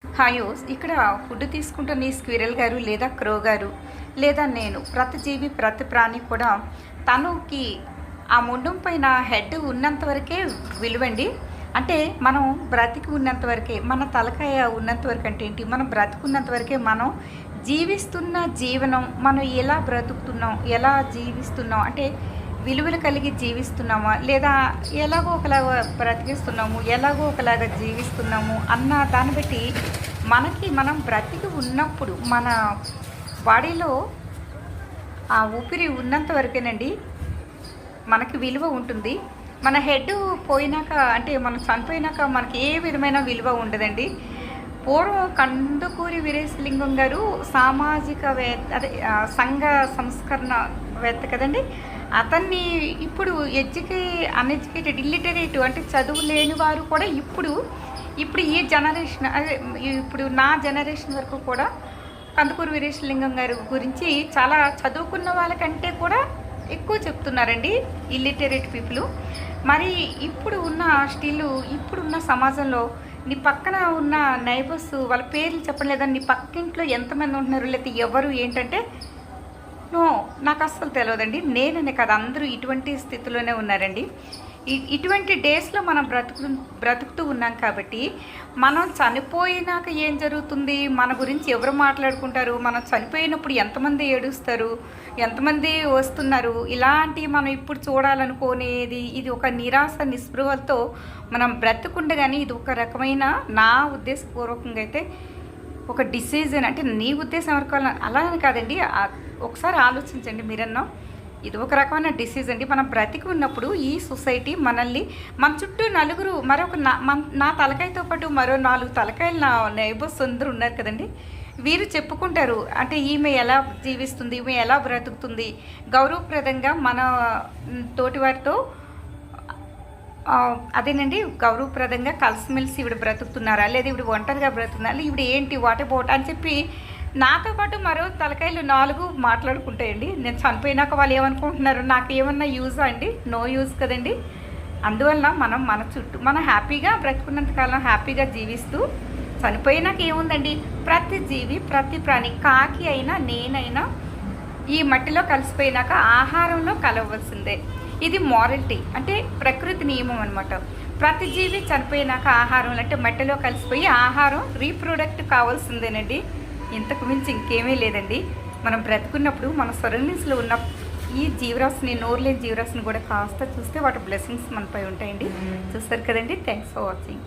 హాయోస్ ఇక్కడ ఫుడ్ తీసుకుంటున్న ఈ స్క్విరల్ గారు లేదా క్రో గారు లేదా నేను ప్రతి జీవి ప్రతి ప్రాణి కూడా తనకి ఆ ముండం పైన హెడ్ ఉన్నంత వరకే విలువండి. అంటే మనం బ్రతికి ఉన్నంత వరకే, మన తలకాయ ఉన్నంత వరకు అంటే ఏంటి, మనం బ్రతుకున్నంత వరకే మనం జీవిస్తున్న జీవనం, మనం ఎలా బ్రతుకుతున్నాం, ఎలా జీవిస్తున్నాం అంటే విలువలు కలిగి జీవిస్తున్నామా లేదా ఎలాగో ఒకలాగా బ్రతికిస్తున్నాము, ఎలాగో ఒకలాగా జీవిస్తున్నాము అన్న దాన్ని బట్టి మనకి మనం బ్రతికి ఉన్నప్పుడు మన బాడీలో ఆ ఊపిరి ఉన్నంత వరకేనండి మనకి విలువ ఉంటుంది. మన హెడ్ పోయినాక అంటే మనం చనిపోయినాక మనకి ఏ విధమైన విలువ ఉండదండి. పూర్వం కందుకూరి వీరేశలింగం గారు సామాజికవేత్త, అదే సంఘ సంస్కరణవేత్త కదండి. అతన్ని ఇప్పుడు అన్ఎడ్యుకేటెడ్ ఇల్లిటరేట్ అంటే చదువు లేని వారు కూడా ఇప్పుడు ఈ జనరేషన్, అదే ఇప్పుడు నా జనరేషన్ వరకు కూడా కందుకూరి వీరేశలింగం గారి గురించి చాలా చదువుకున్న వాళ్ళకంటే కూడా ఎక్కువ చెప్తున్నారండి ఇల్లిటరేట్ పీపుల్. మరి ఇప్పుడు ఉన్న ఇప్పుడున్న సమాజంలో నీ పక్కన ఉన్న నైబర్స్ వాళ్ళ పేర్లు చెప్పడం లేదా, నీ పక్కింట్లో ఎంతమంది ఉంటున్నారు లేకపోతే ఎవరు ఏంటంటే నో నాకు అస్సలు తెలియదండి. నేననే కదా, అందరూ ఇటువంటి స్థితిలోనే ఉన్నారండి. ఇటువంటి డేస్లో మనం బ్రతుకుతూ ఉన్నాం కాబట్టి మనం చనిపోయినాక ఏం జరుగుతుంది, మన గురించి ఎవరు మాట్లాడుకుంటారు, మనం చనిపోయినప్పుడు ఎంతమంది ఏడుస్తారు, ఎంతమంది వస్తున్నారు, ఇలాంటివి మనం ఇప్పుడు చూడాలనుకునేది ఇది ఒక నిరాశ నిస్పృహలతో మనం బ్రతుకుండగానే ఇది ఒక రకమైన, నా ఉద్దేశపూర్వకంగా అయితే ఒక డిసీజన్. అంటే నీ ఉద్దేశం ఎవరికి అలా అని కాదండి, ఒకసారి ఆలోచించండి మీరన్నా. ఇది ఒక రకమైన డిసీజ్ అండి. మనం బ్రతికి ఉన్నప్పుడు ఈ సొసైటీ మనల్ని, మన చుట్టూ నలుగురు, మరొక నా తలకాయతో పాటు మరో 4 తలకాయలు నా నైబర్స్ అందరూ ఉన్నారు కదండి. వీరు చెప్పుకుంటారు అంటే ఈమె ఎలా జీవిస్తుంది, ఈమె ఎలా బ్రతుకుతుంది, గౌరవప్రదంగా మన తోటి వారితో అదేనండి గౌరవప్రదంగా కలిసిమెలిసి ఈవిడ బ్రతుకుతున్నారా లేదా ఈవిడ ఒంటరిగా బ్రతుకుతున్నారా, ఈవిడ ఏంటి వాట్ అబౌట్ అని చెప్పి నాతో పాటు మరో తలకాయలు 4 మాట్లాడుకుంటాయండి. నేను చనిపోయినాక వాళ్ళు ఏమనుకుంటున్నారు, నాకు ఏమన్నా యూజా అండి? నో యూజ్ కదండి. అందువల్ల మన చుట్టూ మనం హ్యాపీగా బ్రతుకున్నంతకాలం హ్యాపీగా జీవిస్తూ, చనిపోయినాక ఏముందండి, ప్రతి జీవి ప్రతి ప్రాణి, కాకి అయినా నేనైనా ఈ మట్టిలో కలిసిపోయినాక ఆహారంలో కలవలసిందే. ఇది మారలిటీ అంటే ప్రకృతి నియమం అనమాట. ప్రతి జీవి చనిపోయినాక ఆహారం అంటే మట్టిలో కలిసిపోయి ఆహారం రీప్రొడక్ట్ కావాల్సిందేనండి. ఇంతకు మించి ఇంకేమీ లేదండి. మనం బ్రతుకున్నప్పుడు మన సరౌండింగ్స్లో ఉన్న ఈ జీవరాశిని, నోరులేని జీవరాశిని కూడా కాస్త చూస్తే వాటి బ్లెస్సింగ్స్ మనపై ఉంటాయండి. చూస్తారు కదండి. Thanks for watching.